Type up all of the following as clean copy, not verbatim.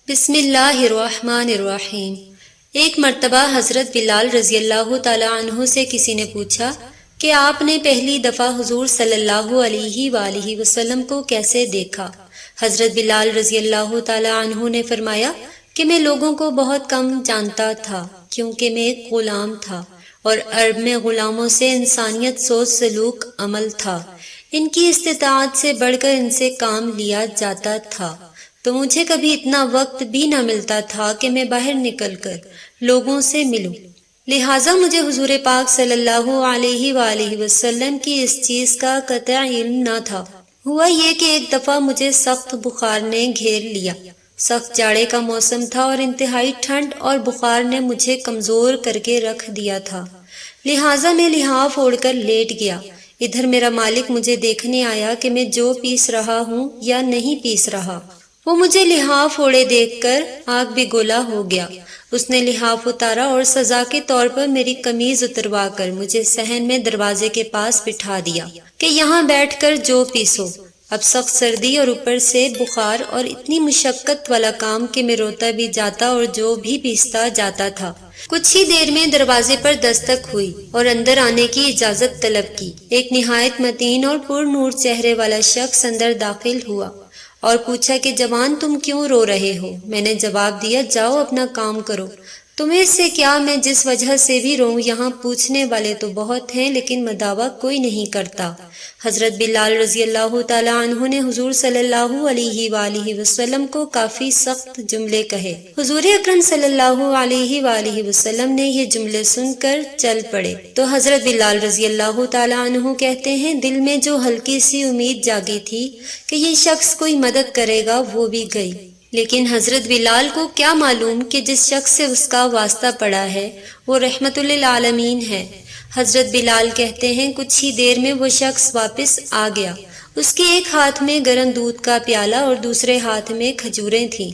بسم اللہ الرحمن الرحیم۔ ایک مرتبہ حضرت بلال رضی اللہ تعالی عنہ سے کسی نے پوچھا کہ آپ نے پہلی دفعہ حضور صلی اللہ علیہ وآلہ وسلم کو کیسے دیکھا؟ حضرت بلال رضی اللہ تعالی عنہ نے فرمایا کہ میں لوگوں کو بہت کم جانتا تھا کیونکہ میں ایک غلام تھا، اور عرب میں غلاموں سے انسانیت، سوچ، سلوک، عمل تھا۔ ان کی استطاعت سے بڑھ کر ان سے کام لیا جاتا تھا، تو مجھے کبھی اتنا وقت بھی نہ ملتا تھا کہ میں باہر نکل کر لوگوں سے ملوں، لہٰذا مجھے حضور پاک صلی اللہ علیہ وآلہ وسلم کی اس چیز کا قطع علم نہ تھا۔ ہوا یہ کہ ایک دفعہ مجھے سخت بخار نے گھیر لیا۔ سخت جاڑے کا موسم تھا اور انتہائی ٹھنڈ اور بخار نے مجھے کمزور کر کے رکھ دیا تھا، لہٰذا میں لحاف اوڑھ کر لیٹ گیا۔ ادھر میرا مالک مجھے دیکھنے آیا کہ میں جو پیس رہا ہوں یا نہیں پیس رہا۔ وہ مجھے لحاف اوڑھے دیکھ کر آگ بگولا ہو گیا۔ اس نے لحاف اتارا اور سزا کے طور پر میری قمیض اتروا کر مجھے صحن میں دروازے کے پاس بٹھا دیا کہ یہاں بیٹھ کر جو پیسو۔ اب سخت سردی اور اوپر سے بخار اور اتنی مشقت والا کام کہ میں روتا بھی جاتا اور جو بھی پیستا جاتا تھا۔ کچھ ہی دیر میں دروازے پر دستک ہوئی اور اندر آنے کی اجازت طلب کی۔ ایک نہایت متین اور پر نور چہرے والا شخص اندر داخل ہوا اور پوچھا کہ جوان تم کیوں رو رہے ہو؟ میں نے جواب دیا جاؤ اپنا کام کرو، تمہیں اس سے کیا، میں جس وجہ سے بھی روؤں، یہاں پوچھنے والے تو بہت ہیں لیکن مداوع کوئی نہیں کرتا۔ حضرت بلال رضی اللہ تعالی عنہ نے حضور صلی اللہ علیہ وآلہ وسلم کو کافی سخت جملے کہے۔ حضور اکرم صلی اللہ علیہ وآلہ وسلم نے یہ جملے سن کر چل پڑے تو حضرت بلال رضی اللہ تعالی عنہ کہتے ہیں دل میں جو ہلکی سی امید جاگی تھی کہ یہ شخص کوئی مدد کرے گا وہ بھی گئی، لیکن حضرت بلال کو کیا معلوم کہ جس شخص سے اس کا واسطہ پڑا ہے وہ رحمت للعالمین ہے۔ حضرت بلال کہتے ہیں کچھ ہی دیر میں وہ شخص واپس آ گیا۔ اس کے ایک ہاتھ میں گرم دودھ کا پیالہ اور دوسرے ہاتھ میں کھجوریں تھیں۔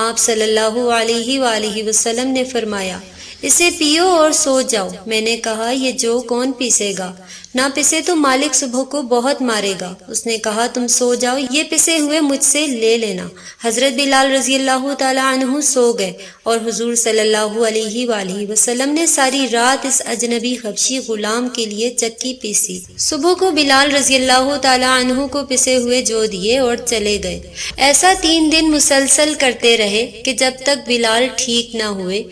آپ صلی اللہ علیہ وآلہ وسلم نے فرمایا اسے پیو اور سو جاؤ۔ میں نے کہا یہ جو کون پیسے گا؟ نہ پسے تو مالک صبح کو بہت مارے گا۔ اس نے کہا تم سو جاؤ، یہ پسے ہوئے مجھ سے لے لینا۔ حضرت بلال رضی اللہ تعالی عنہ سو گئے اور حضور صلی اللہ علیہ وآلہ وسلم نے ساری رات اس اجنبی حبشی غلام کے لیے چکی پیسی۔ صبح کو بلال رضی اللہ تعالی عنہ کو پسے ہوئے جو دیے اور چلے گئے۔ ایسا 3 دن مسلسل کرتے رہے کہ جب تک بلال ٹھیک نہ ہوئے۔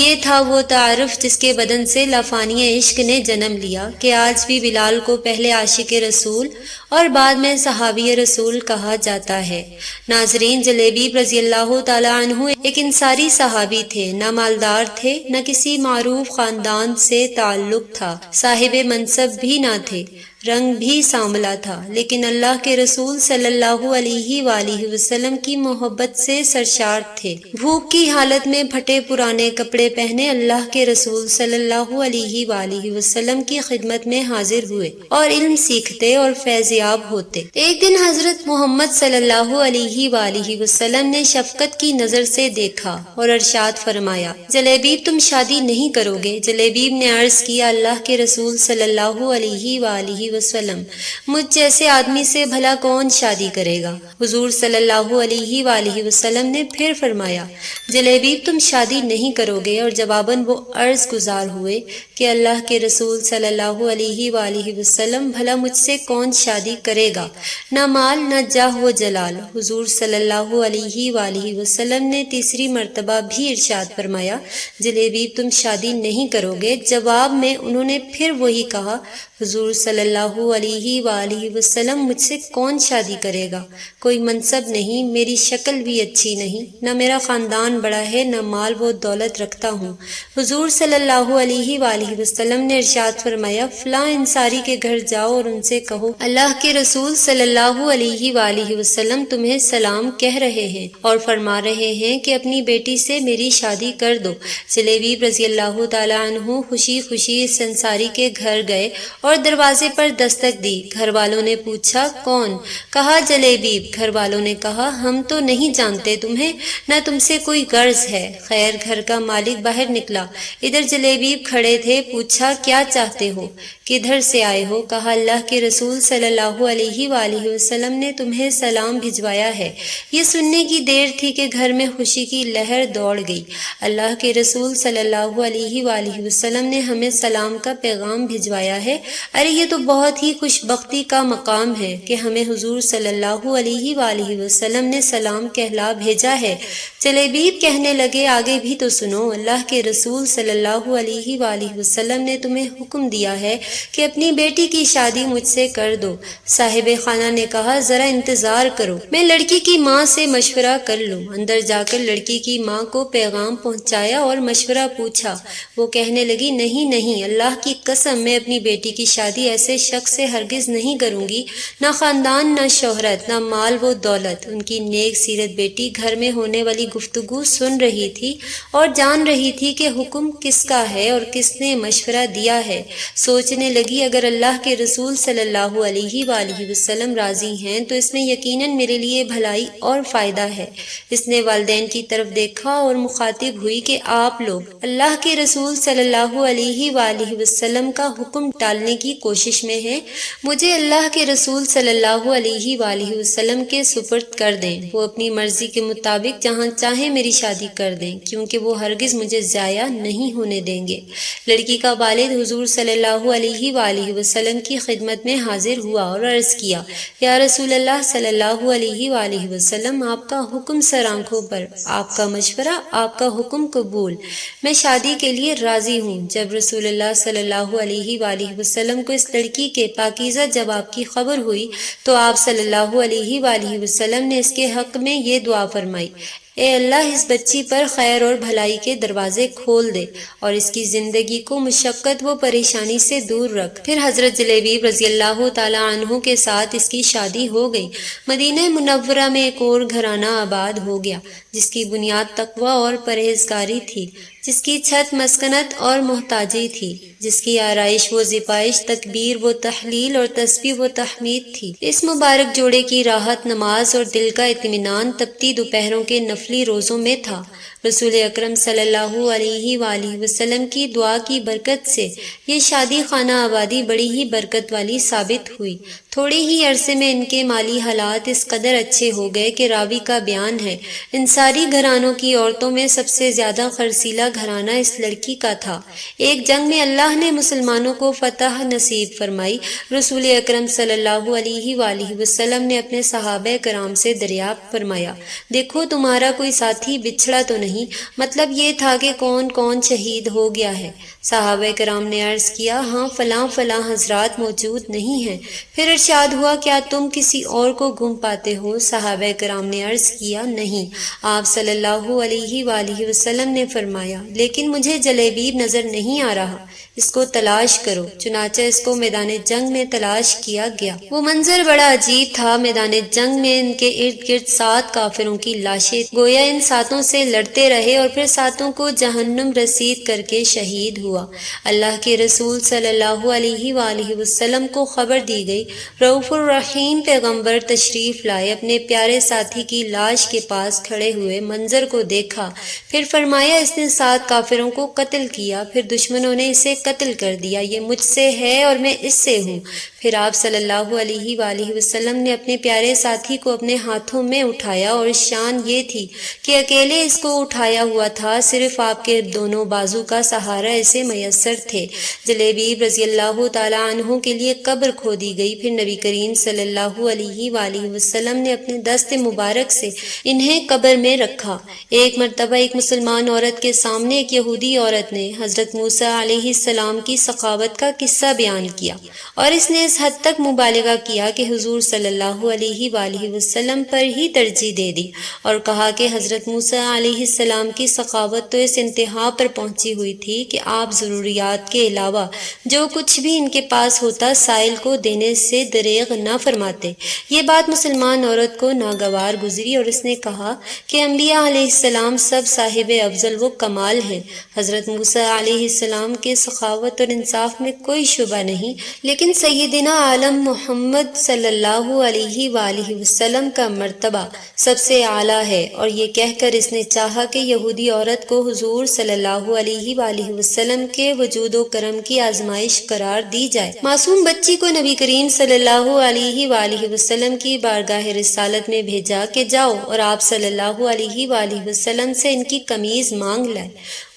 یہ تھا وہ تعارف جس کے بدن سے لافانی عشق نے جنم لیا کہ آج بھی بلال کو پہلے عاشق رسول اور بعد میں صحابی رسول کہا جاتا ہے۔ ناظرین، جلیبیب رضی اللہ تعالی عنہ ایک انصاری صحابی تھے، نہ مالدار تھے نہ کسی معروف خاندان سے تعلق تھا، صاحب منصب بھی نہ تھے، رنگ بھی سانولا تھا، لیکن اللہ کے رسول صلی اللہ علیہ وآلہ وسلم کی محبت سے سرشار تھے۔ بھوک کی حالت میں پھٹے پرانے کپڑے پہنے اللہ کے رسول صلی اللہ علیہ وآلہ وسلم کی خدمت میں حاضر ہوئے اور علم سیکھتے اور فیض یاب ہوتے۔ ایک دن حضرت محمد صلی اللہ علیہ وآلہ وسلم نے شفقت کی نظر سے دیکھا اور ارشاد فرمایا جلیبیب تم شادی نہیں کرو گے؟ جلیبیب نے عرض کیا اللہ کے رسول صلی اللہ علیہ وآلہ وسلم مجھ جیسے آدمی سے بھلا کون شادی کرے گا؟ حضور صلی اللہ علیہ وآلہ وسلم نے پھر فرمایا جلیبیب تم شادی نہیں کرو گے، اور جواباً وہ عرض گزار ہوئے کہ اللہ کے رسول صلی اللہ علیہ وآلہ وسلم بھلا مجھ سے کون شادی کرے گا؟ نہ مال نہ جاہ و جلال۔ حضور صلی اللہ علیہ وآلہ وسلم نے تیسری مرتبہ بھی ارشاد فرمایا جلیبیب تم شادی نہیں کرو گے۔ جواب میں انہوں نے پھر وہی کہا حضور صلی اللہ علیہ وآلہ وسلم مجھ سے کون شادی کرے گا؟ کوئی منصب نہیں، میری شکل بھی اچھی نہیں، نہ میرا خاندان بڑا ہے، نہ مال و دولت رکھتا ہوں۔ حضور صلی اللہ علیہ وآلہ وسلم نے ارشاد فرمایا فلاں انصاری کے گھر جاؤ اور ان سے کہو اللہ کے رسول صلی اللہ علیہ وآلہ وسلم تمہیں سلام کہہ رہے ہیں اور فرما رہے ہیں کہ اپنی بیٹی سے میری شادی کر دو۔ جلیبیب رضی اللہ تعالی عنہ خوشی خوشی اس انصاری کے گھر گئے اور دروازے پر دستک دی۔ گھر والوں نے پوچھا کون؟ کہا جلیبیب۔ گھر والوں نے کہا ہم تو نہیں جانتے تمہیں، نہ تم سے کوئی غرض ہے۔ خیر گھر کا مالک باہر نکلا، ادھر جلیبیب کھڑے تھے۔ پوچھا کیا چاہتے ہو، کدھر سے آئے ہو؟ کہا اللہ کے رسول صلی اللہ علیہ وآلہ وسلم نے تمہیں سلام بھجوایا ہے۔ یہ سننے کی دیر تھی کہ گھر میں خوشی کی لہر دوڑ گئی۔ اللہ کے رسول صلی اللہ علیہ وآلہ وسلم نے ہمیں سلام کا پیغام بھجوایا ہے۔ ارے یہ تو بہت ہی خوش بختی کا مقام ہے کہ ہمیں حضور صلی اللہ علیہ وآلہ وسلم نے سلام کہلا بھیجا ہے۔ جلیبیب کہنے لگے آگے بھی تو سنو، اللہ کے رسول صلی اللہ علیہ وآلہ وسلم نے تمہیں حکم دیا ہے کہ اپنی بیٹی کی شادی مجھ سے کر دو۔ صاحب خانہ نے کہا ذرا انتظار کرو، میں لڑکی کی ماں سے مشورہ کر لوں۔ اندر جا کر لڑکی کی ماں کو پیغام پہنچایا اور مشورہ پوچھا۔ وہ کہنے لگی نہیں نہیں، اللہ کی قسم میں اپنی بیٹی کی شادی ایسے شخص سے ہرگز نہیں کروں گی، نہ خاندان، نہ شہرت، نہ مال و دولت۔ ان کی نیک سیرت بیٹی گھر میں ہونے والی گفتگو سن رہی تھی اور جان رہی تھی کہ حکم کس کا ہے اور کس نے مشورہ دیا ہے۔ سوچنے لگی اگر اللہ کے رسول صلی اللہ علیہ وآلہ وسلم راضی ہیں تو اس میں یقیناً میرے لیے بھلائی اور فائدہ ہے۔ اس نے والدین کی طرف دیکھا اور مخاطب ہوئی کہ آپ لوگ اللہ کے رسول صلی اللہ علیہ وآلہ وسلم کا حکم ٹالنے کی کوشش میں ہیں، مجھے اللہ کے رسول صلی اللہ علیہ وآلہ وسلم کے سپرد کر دیں۔ وہ اپنی مرضی کے مطابق جہاں چاہیں میری شادی کر دیں، کیونکہ وہ ہرگز مجھے ضائع نہیں ہونے دیں گے۔ لڑکی کا والد حضور صلی اللہ علیہ وآلہ وسلم کی خدمت میں حاضر ہوا اور عرض کیا یا رسول اللہ صلی اللہ علیہ وآلہ وسلم، آپ کا حکم سر آنکھوں پر، آپ کا مشورہ، آپ کا حکم قبول، میں شادی کے لیے راضی ہوں۔ جب رسول اللہ صلی اللہ علیہ وآلہ وسلم کو اس لڑکی کے پاکیزہ جواب کی خبر ہوئی تو آپ صلی اللہ علیہ وآلہ وسلم نے اس کے حق میں یہ دعا فرمائی، اے اللہ اس بچی پر خیر اور بھلائی کے دروازے کھول دے اور اس کی زندگی کو مشقت و پریشانی سے دور رکھ۔ پھر حضرت جلیبیب رضی اللہ تعالی عنہ کے ساتھ اس کی شادی ہو گئی۔ مدینہ منورہ میں ایک اور گھرانہ آباد ہو گیا جس کی بنیاد تقوی اور پرہیزگاری تھی، جس کی چھت مسکنت اور محتاجی تھی، جس کی آرائش و زیبائش تکبیر و تحلیل اور تسبیح و تحمید تھی۔ اس مبارک جوڑے کی راحت نماز اور دل کا اطمینان تپتی دوپہروں کے نفلی روزوں میں تھا۔ رسول اکرم صلی اللہ علیہ وآلہ وسلم کی دعا کی برکت سے یہ شادی خانہ آبادی بڑی ہی برکت والی ثابت ہوئی۔ تھوڑے ہی عرصے میں ان کے مالی حالات اس قدر اچھے ہو گئے کہ راوی کا بیان ہے، ان ساری گھرانوں کی عورتوں میں سب سے زیادہ خرسیلا گھرانہ اس لڑکی کا تھا۔ ایک جنگ میں اللہ نے مسلمانوں کو فتح نصیب فرمائی۔ رسول اکرم صلی اللہ علیہ وآلہ وسلم نے اپنے صحابہ کرام سے دریافت فرمایا، دیکھو تمہارا کوئی ساتھی بچھڑا تو نہیں؟ مطلب یہ تھا کہ کون کون شہید ہو گیا ہے؟ صحابہ کرام نے عرض کیا ہاں فلاں فلاں حضرات موجود نہیں ہیں۔ پھر ارشاد ہوا کیا تم کسی اور کو گم پاتے ہو؟ صحابہ کرام نے عرض کیا نہیں۔ آپ صلی اللہ علیہ وآلہ وسلم نے فرمایا لیکن مجھے جلیبیب نظر نہیں آ رہا، اس کو تلاش کرو۔ چنانچہ اس کو میدان جنگ میں تلاش کیا گیا۔ وہ منظر بڑا عجیب تھا۔ میدان جنگ میں ان کے ارد گرد 7 کافروں کی لاشیں، گویا ان 7 سے لڑتے رہے اور پھر 7 کو جہنم رسید کر کے شہید ہوا۔ اللہ کے رسول صلی اللہ علیہ وآلہ وسلم کو خبر دی گئی، رؤوف الرحیم پیغمبر تشریف لائے، اپنے پیارے ساتھی کی لاش کے پاس کھڑے ہوئے منظر کو دیکھا، پھر فرمایا اس نے 7 کافروں کو قتل کیا، پھر دشمنوں نے اسے قتل کر دیا، یہ مجھ سے ہے اور میں اس سے ہوں۔ پھر آپ صلی اللہ علیہ وآلہ وسلم نے اپنے پیارے ساتھی کو اپنے ہاتھوں میں اٹھایا اور شان یہ تھی کہ اکیلے اس کو اٹھایا ہوا تھا، صرف آپ کے دونوں بازو کا سہارا اسے میسر تھے۔ جلیبیب رضی اللہ تعالی عنہ کے لیے قبر کھودی گئی، پھر نبی کریم صلی اللہ علیہ وآلہ وسلم نے اپنے دست مبارک سے انہیں قبر میں رکھا۔ ایک مرتبہ ایک مسلمان عورت کے سامنے ایک یہودی عورت نے حضرت موسیٰ علیہ السلام کی سخاوت کا قصہ بیان کیا اور اس نے اس حد تک مبالغہ کیا کہ حضور صلی اللہ علیہ وآلہ وسلم پر ہی ترجیح دے دی اور کہا کہ حضرت موسیٰ علیہ السلام کی سخاوت تو اس انتہا پر پہنچی ہوئی تھی کہ آپ ضروریات کے علاوہ جو کچھ بھی ان کے پاس ہوتا سائل کو دینے سے دریغ نہ فرماتے۔ یہ بات مسلمان عورت کو ناگوار گزری اور اس نے کہا کہ انبیاء علیہ السلام سب صاحب افضل و کمال ہیں، حضرت موسیٰ علیہ السلام کے سخاوت سخاوت اور انصاف میں کوئی شبہ نہیں، لیکن سیدنا عالم محمد صلی اللہ علیہ وآلہ وسلم کا مرتبہ سب سے اعلیٰ ہے، اور یہ کہہ کر اس نے چاہا کہ یہودی عورت کو حضور صلی اللہ علیہ وآلہ وسلم کے وجود و کرم کی آزمائش قرار دی جائے۔ معصوم بچی کو نبی کریم صلی اللہ علیہ وآلہ وسلم کی بارگاہ رسالت میں بھیجا کہ جاؤ اور آپ صلی اللہ علیہ وآلہ وسلم سے ان کی قمیض مانگ لائے۔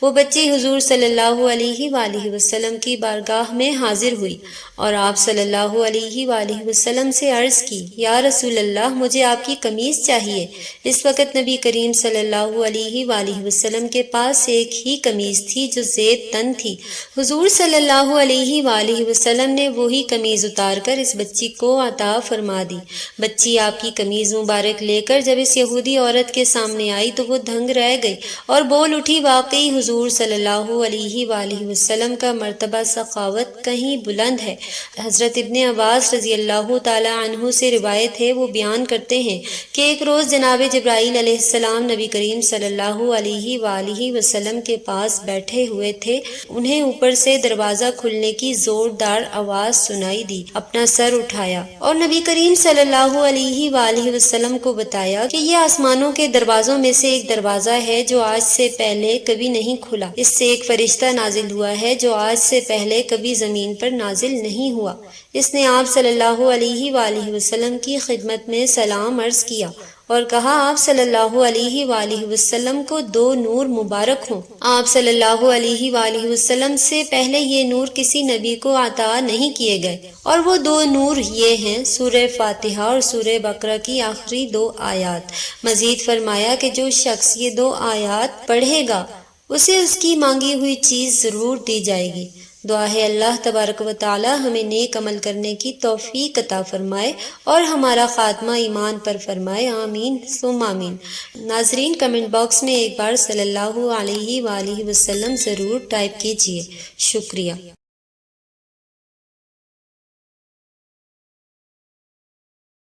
وہ بچی حضور صلی اللہ علیہ وآلہ وسلم کی بارگاہ میں حاضر ہوئی اور آپ صلی اللہ علیہ وآلہ وسلم سے عرض کی، یا رسول اللہ، مجھے آپ کی قمیض چاہیے۔ اس وقت نبی کریم صلی اللہ علیہ وآلہ وسلم کے پاس ایک ہی قمیض تھی جو زیب تن تھی۔ حضور صلی اللہ علیہ وآلہ وسلم نے وہی قمیض اتار کر اس بچی کو عطا فرما دی۔ بچی آپ کی قمیض مبارک لے کر جب اس یہودی عورت کے سامنے آئی تو وہ دھنگ رہ گئی اور بول اٹھی، واقعی حضور صلی اللہ علیہ وآلہ وسلم کا مرتبہ سخاوت کہیں بلند ہے۔ حضرت ابن عباس رضی اللہ تعالی عنہ سے روایت ہے، وہ بیان کرتے ہیں کہ ایک روز جناب جبرائیل علیہ السلام نبی کریم صلی اللہ علیہ وآلہ وسلم کے پاس بیٹھے ہوئے تھے۔ انہیں اوپر سے دروازہ کھلنے کی زوردار آواز سنائی دی۔ اپنا سر اٹھایا اور نبی کریم صلی اللہ علیہ وآلہ وسلم کو بتایا کہ یہ آسمانوں کے دروازوں میں سے ایک دروازہ ہے جو آج سے پہلے کبھی نہیں کھلا۔ اس سے ایک فرشتہ نازل ہوا ہے جو آج سے پہلے کبھی زمین پر نازل نہیں ہوا۔ اس نے آپ صلی اللہ علیہ وآلہ وسلم کی خدمت میں سلام عرض کیا اور کہا، آپ صلی اللہ علیہ وآلہ وسلم کو 2 نور مبارک ہوں۔ آپ صلی اللہ علیہ وآلہ وسلم سے پہلے یہ نور کسی نبی کو عطا نہیں کیے گئے، اور وہ 2 نور یہ ہیں سورہ فاتحہ اور سورہ بقرہ کی آخری 2 آیات۔ مزید فرمایا کہ جو شخص یہ 2 آیات پڑھے گا اسے اس کی مانگی ہوئی چیز ضرور دی جائے گی۔ دعا ہے اللہ تبارک و تعالی ہمیں نیک عمل کرنے کی توفیق عطا فرمائے اور ہمارا خاتمہ ایمان پر فرمائے، آمین ثم آمین۔ ناظرین، کمنٹ باکس میں ایک بار صلی اللہ علیہ وآلہ وسلم ضرور ٹائپ کیجیے۔ شکریہ۔